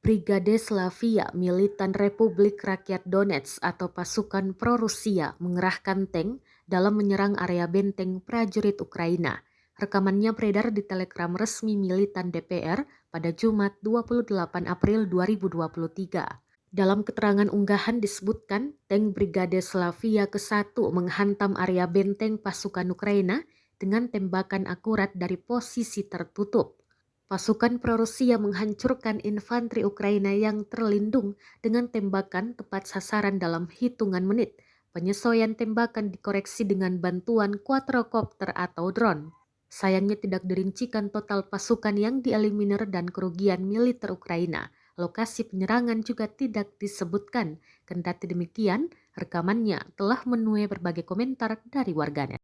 Brigade Slavia Militan Republik Rakyat Donetsk atau pasukan pro-Rusia mengerahkan tank dalam menyerang area benteng prajurit Ukraina. Rekamannya beredar di Telegram resmi militan DPR pada Jumat 28 April 2023. Dalam keterangan unggahan disebutkan, tank Brigade Slavia ke-1 menghantam area benteng pasukan Ukraina dengan tembakan akurat dari posisi tertutup. Pasukan pro-Rusia menghancurkan infanteri Ukraina yang terlindung dengan tembakan tepat sasaran dalam hitungan menit. Penyesuaian tembakan dikoreksi dengan bantuan quadrocopter atau drone. Sayangnya tidak dirincikan total pasukan yang dieliminir dan kerugian militer Ukraina. Lokasi penyerangan juga tidak disebutkan. Kendati demikian, rekamannya telah menuai berbagai komentar dari warganet.